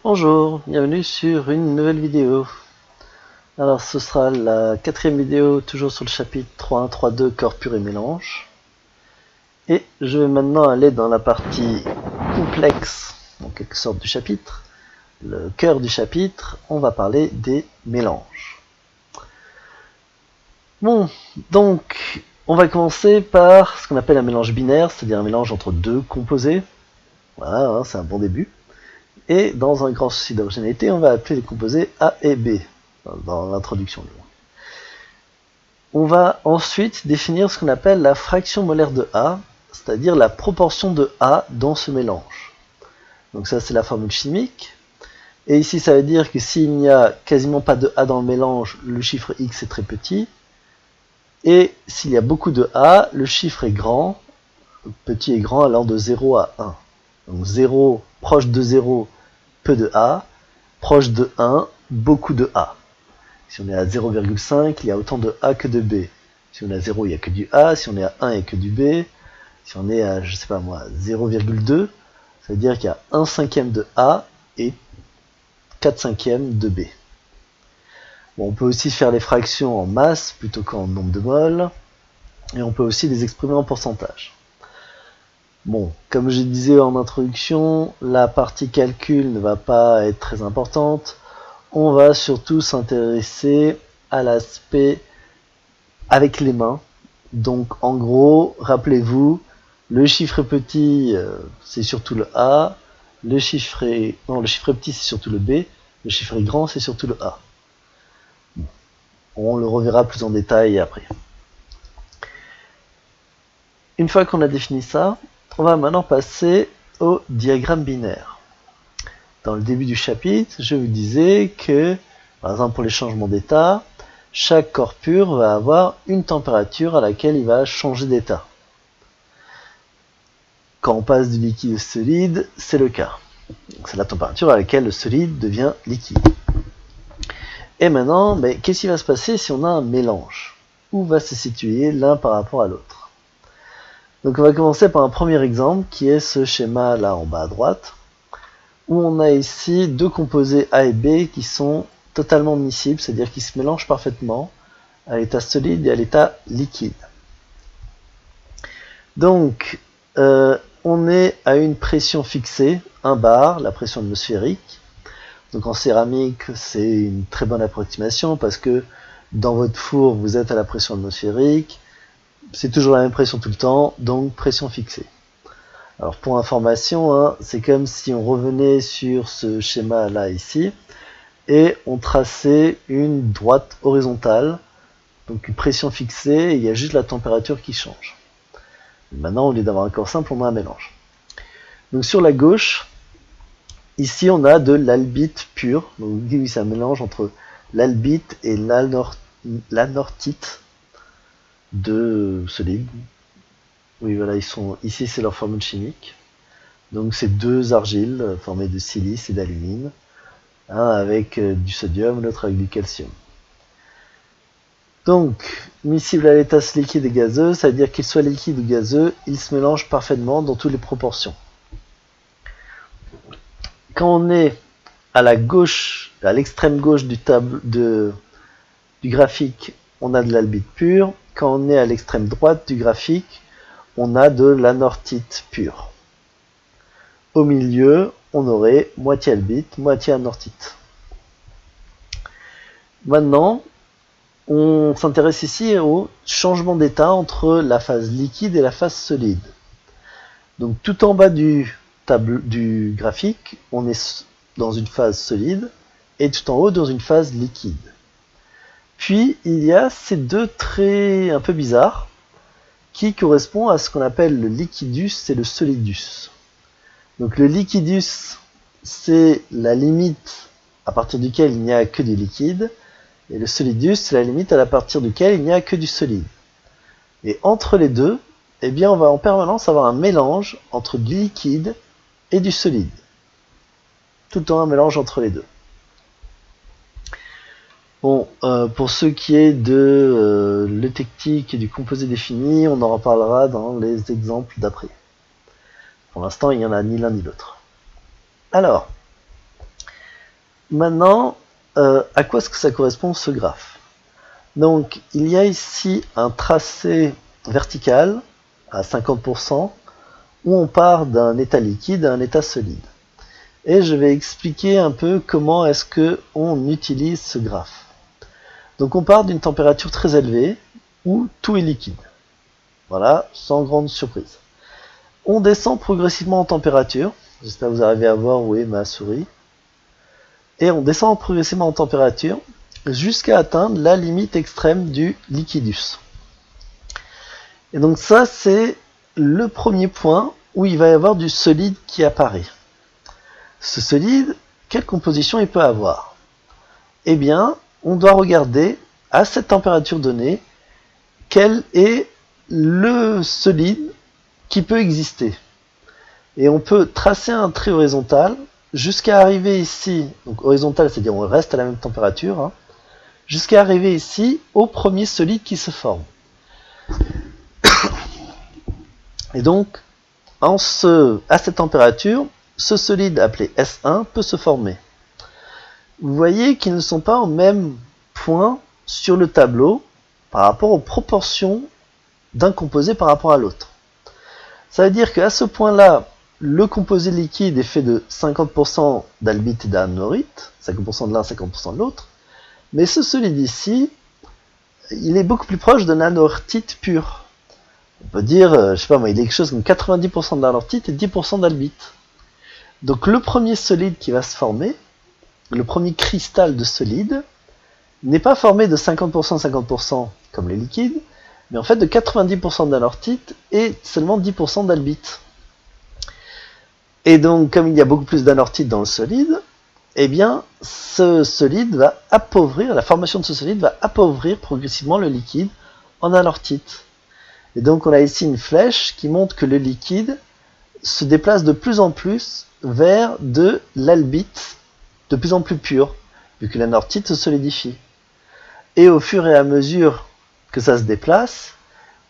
Bonjour, bienvenue sur une nouvelle vidéo. Alors ce sera la 4e vidéo, toujours sur le chapitre 3.1, 3.2, corps pur et mélange. Et je vais maintenant aller dans la partie complexe, en quelque sorte, du chapitre. Le cœur du chapitre, on va parler des mélanges. Bon, donc on va commencer par ce qu'on appelle un mélange binaire, c'est-à-dire un mélange entre deux composés. Voilà, hein, c'est un bon début. Et dans un grand souci d'homogénéité, on va appeler les composés A et B, dans l'introduction du moins. On va ensuite définir ce qu'on appelle la fraction molaire de A, c'est-à-dire la proportion de A dans ce mélange. Donc ça c'est la formule chimique. Et ici ça veut dire que s'il n'y a quasiment pas de A dans le mélange, le chiffre X est très petit. Et s'il y a beaucoup de A, le chiffre est grand, petit et grand allant de 0 à 1. Donc 0, proche de 0, peu de A, proche de 1, beaucoup de A. Si on est à 0,5, il y a autant de A que de B. Si on est à 0, il n'y a que du A. Si on est à 1, il n'y a que du B. Si on est à, je sais pas moi, 0,2, ça veut dire qu'il y a 1 cinquième de A et 4 cinquièmes de B. Bon, on peut aussi faire les fractions en masse plutôt qu'en nombre de moles. Et on peut aussi les exprimer en pourcentage. Bon, comme je disais en introduction, la partie calcul ne va pas être très importante. On va surtout s'intéresser à l'aspect avec les mains. Donc en gros, rappelez-vous, le chiffre petit, c'est surtout le A. Le chiffre petit, c'est surtout le B. Le chiffre grand, c'est surtout le A. Bon, on le reverra plus en détail après. Une fois qu'on a défini ça, on va maintenant passer au diagramme binaire. Dans le début du chapitre, je vous disais que, par exemple pour les changements d'état, chaque corps pur va avoir une température à laquelle il va changer d'état. Quand on passe du liquide au solide, c'est le cas. C'est la température à laquelle le solide devient liquide. Et maintenant, qu'est-ce qui va se passer si on a un mélange? Où va se situer l'un par rapport à l'autre? Donc on va commencer par un premier exemple qui est ce schéma là en bas à droite, où on a ici deux composés A et B qui sont totalement miscibles, c'est-à-dire qu'ils se mélangent parfaitement à l'état solide et à l'état liquide. Donc on est à une pression fixée, 1 bar, la pression atmosphérique. Donc en céramique, c'est une très bonne approximation parce que dans votre four, vous êtes à la pression atmosphérique. C'est toujours la même pression tout le temps, donc pression fixée. Alors pour information, hein, c'est comme si on revenait sur ce schéma là ici et on traçait une droite horizontale, donc une pression fixée, et il y a juste la température qui change. Maintenant, au lieu d'avoir un corps simple, on a un mélange. Donc sur la gauche, ici on a de l'albite pur, donc c'est un mélange entre l'albite et l'anorthite de solide. Oui, voilà, ici c'est leur formule chimique. Donc c'est deux argiles formées de silice et d'alumine, un avec du sodium, l'autre avec du calcium. Donc, miscible à l'état liquide et gazeux, ça veut dire qu'il soit liquide ou gazeux, il se mélange parfaitement dans toutes les proportions. Quand on est à la gauche, à l'extrême gauche du graphique, on a de l'albite pur. Quand on est à l'extrême droite du graphique, on a de l'anorthite pure. Au milieu, on aurait moitié albite, moitié anorthite. Maintenant, on s'intéresse ici au changement d'état entre la phase liquide et la phase solide. Donc tout en bas du graphique, on est dans une phase solide et tout en haut dans une phase liquide. Puis il y a ces deux traits un peu bizarres qui correspondent à ce qu'on appelle le liquidus et le solidus. Donc le liquidus, c'est la limite à partir duquel il n'y a que du liquide, et le solidus, c'est la limite à partir duquel il n'y a que du solide. Et entre les deux, eh bien, on va en permanence avoir un mélange entre du liquide et du solide. Tout le temps un mélange entre les deux. Bon, pour ce qui est de l'eutectique et du composé défini, on en reparlera dans les exemples d'après. Pour l'instant, il n'y en a ni l'un ni l'autre. Alors, maintenant, à quoi est-ce que ça correspond ce graphe? Donc, il y a ici un tracé vertical à 50% où on part d'un état liquide à un état solide. Et je vais expliquer un peu comment est-ce qu'on utilise ce graphe. Donc on part d'une température très élevée où tout est liquide. Voilà, sans grande surprise. On descend progressivement en température. J'espère que vous arrivez à voir où est ma souris. Et on descend progressivement en température jusqu'à atteindre la limite extrême du liquidus. Et donc ça, c'est le premier point où il va y avoir du solide qui apparaît. Ce solide, quelle composition il peut avoir? Eh bien, on doit regarder à cette température donnée quel est le solide qui peut exister. Et on peut tracer un trait horizontal jusqu'à arriver ici, donc horizontal, c'est-à-dire on reste à la même température, hein, jusqu'à arriver ici au premier solide qui se forme. Et donc, à cette température, ce solide appelé S1 peut se former. Vous voyez qu'ils ne sont pas au même point sur le tableau par rapport aux proportions d'un composé par rapport à l'autre. Ça veut dire qu'à ce point-là, le composé liquide est fait de 50% d'albite et d'anorite, 50% de l'un, 50% de l'autre, mais ce solide ici, il est beaucoup plus proche d'un anortite pur. On peut dire, je sais pas moi, il est quelque chose comme 90% d'anortite et 10% d'albite. Donc le premier solide qui va se former, le premier cristal de solide, n'est pas formé de 50% 50% comme les liquides, mais en fait de 90% d'anortite et seulement 10% d'albite. Et donc, comme il y a beaucoup plus d'anortite dans le solide, eh bien, ce solide va appauvrir, la formation de ce solide va appauvrir progressivement le liquide en anortite. Et donc, on a ici une flèche qui montre que le liquide se déplace de plus en plus vers de l'albite de plus en plus pur, vu que l'anortite se solidifie. Et au fur et à mesure que ça se déplace,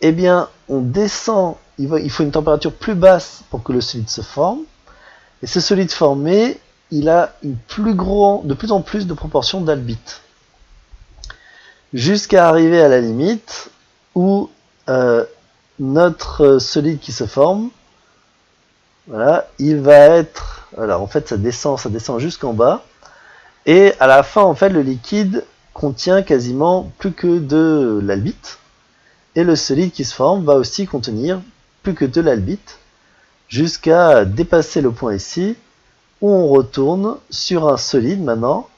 eh bien, on descend, il faut une température plus basse pour que le solide se forme, et ce solide formé, il a de plus en plus de proportions d'albite, jusqu'à arriver à la limite où notre solide qui se forme, voilà, il va être, alors en fait ça descend jusqu'en bas, et à la fin en fait le liquide contient quasiment plus que de l'albite, et le solide qui se forme va aussi contenir plus que de l'albite, jusqu'à dépasser le point ici, où on retourne sur un solide maintenant,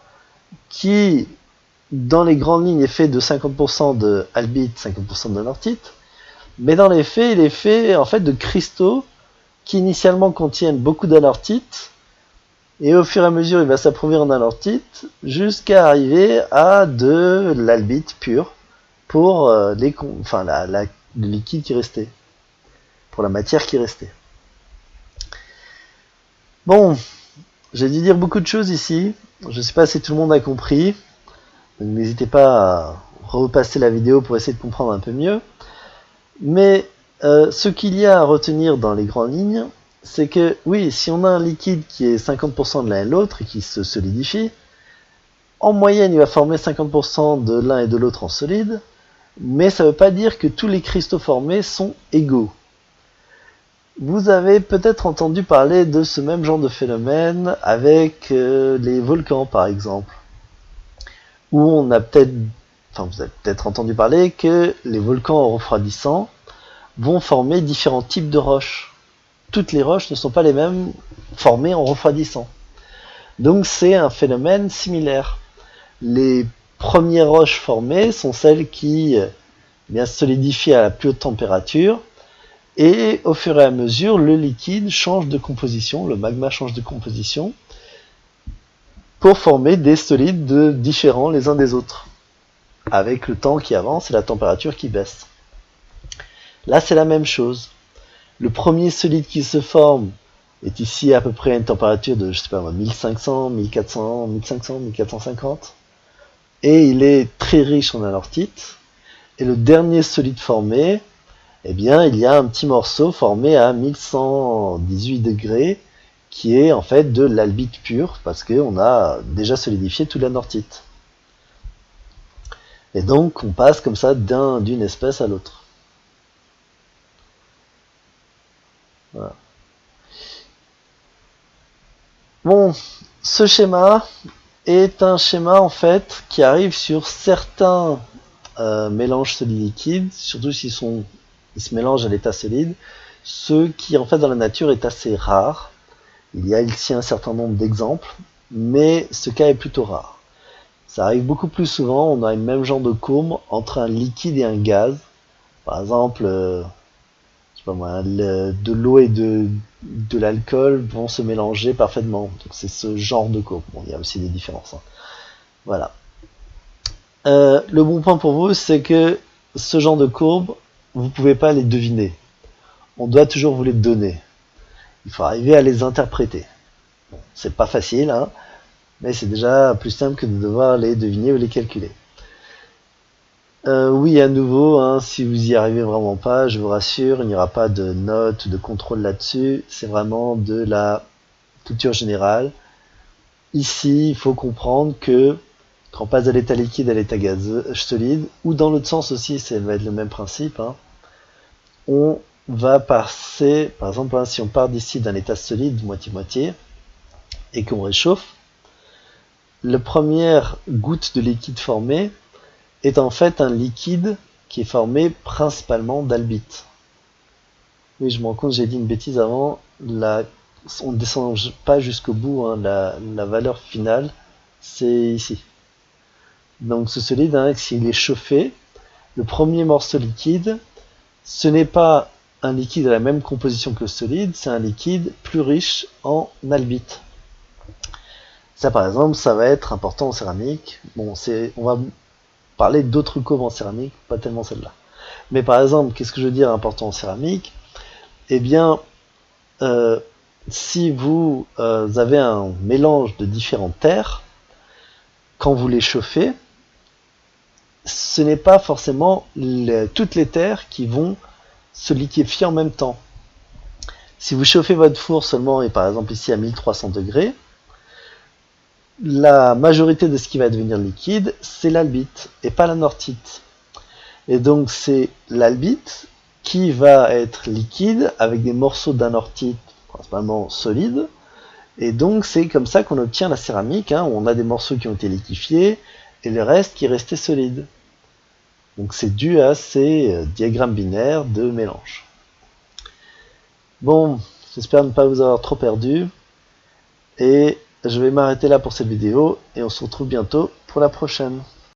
qui dans les grandes lignes est fait de 50% de albite, 50% d'anortite, mais dans les faits, il est fait en fait de cristaux qui initialement contiennent beaucoup d'anortite, et au fur et à mesure, il va s'appauvrir en anortite, jusqu'à arriver à de l'albite pure pour le liquide qui restait, pour la matière qui restait. Bon, j'ai dû dire beaucoup de choses ici. Je ne sais pas si tout le monde a compris. N'hésitez pas à repasser la vidéo pour essayer de comprendre un peu mieux. Mais ce qu'il y a à retenir dans les grandes lignes, c'est que oui, si on a un liquide qui est 50% de l'un et de l'autre et qui se solidifie, en moyenne il va former 50% de l'un et de l'autre en solide, mais ça ne veut pas dire que tous les cristaux formés sont égaux. Vous avez peut-être entendu parler de ce même genre de phénomène avec les volcans par exemple, où on a peut-être, vous avez peut-être entendu parler que les volcans en refroidissant vont former différents types de roches. Toutes les roches ne sont pas les mêmes formées en refroidissant. Donc c'est un phénomène similaire. Les premières roches formées sont celles qui solidifient à la plus haute température, et au fur et à mesure, le liquide change de composition, le magma change de composition, pour former des solides différents les uns des autres, avec le temps qui avance et la température qui baisse. Là, c'est la même chose. Le premier solide qui se forme est ici à peu près à une température de, 1500, 1400, 1500, 1450. Et il est très riche en anortite. Et le dernier solide formé, eh bien, il y a un petit morceau formé à 1118 degrés qui est en fait de l'albite pur, parce qu'on a déjà solidifié toute l'anorthite. Et donc on passe comme ça d'une espèce à l'autre. Voilà. Bon, ce schéma est un schéma en fait qui arrive sur certains mélanges solides-liquides, surtout s'ils se mélangent à l'état solide, ce qui en fait dans la nature est assez rare. Il y a ici un certain nombre d'exemples, mais ce cas est plutôt rare. Ça arrive beaucoup plus souvent, on a le même genre de courbe entre un liquide et un gaz. Par exemple, je sais pas moi, de l'eau et de l'alcool vont se mélanger parfaitement. Donc c'est ce genre de courbe. Bon, il y a aussi des différences. Hein. Voilà. Le bon point pour vous, c'est que ce genre de courbe, vous ne pouvez pas les deviner. On doit toujours vous les donner. Il faut arriver à les interpréter. Bon, c'est pas facile, hein, mais c'est déjà plus simple que de devoir les deviner ou les calculer. Oui, à nouveau, hein, si vous y arrivez vraiment pas, je vous rassure, il n'y aura pas de notes, de contrôle là-dessus. C'est vraiment de la culture générale. Ici, il faut comprendre que quand on passe de l'état liquide à l'état gazeux solide, ou dans l'autre sens aussi, ça va être le même principe, hein, on va passer, par exemple, hein, si on part d'ici d'un état solide moitié-moitié, et qu'on réchauffe, la première goutte de liquide formée est en fait un liquide qui est formé principalement d'albite. Oui, je me rends compte, j'ai dit une bêtise avant, on ne descend pas jusqu'au bout, hein, la valeur finale, c'est ici. Donc ce solide, hein, s'il est chauffé, le premier morceau liquide, ce n'est pas un liquide à la même composition que le solide, c'est un liquide plus riche en albite. Ça par exemple, ça va être important en céramique. Bon, on va parler d'autres courbes en céramique, pas tellement celle-là. Mais par exemple, qu'est-ce que je veux dire important en céramique? Eh bien, si vous avez un mélange de différentes terres, quand vous les chauffez, ce n'est pas forcément toutes les terres qui vont se liquéfier en même temps. Si vous chauffez votre four seulement, et par exemple ici à 1300 degrés, la majorité de ce qui va devenir liquide, c'est l'albite et pas l'anorthite. Et donc c'est l'albite qui va être liquide avec des morceaux d'anorthite principalement solides. Et donc c'est comme ça qu'on obtient la céramique, hein, où on a des morceaux qui ont été liquéfiés et le reste qui est resté solide. Donc c'est dû à ces diagrammes binaires de mélange. Bon, j'espère ne pas vous avoir trop perdu. Et je vais m'arrêter là pour cette vidéo et on se retrouve bientôt pour la prochaine.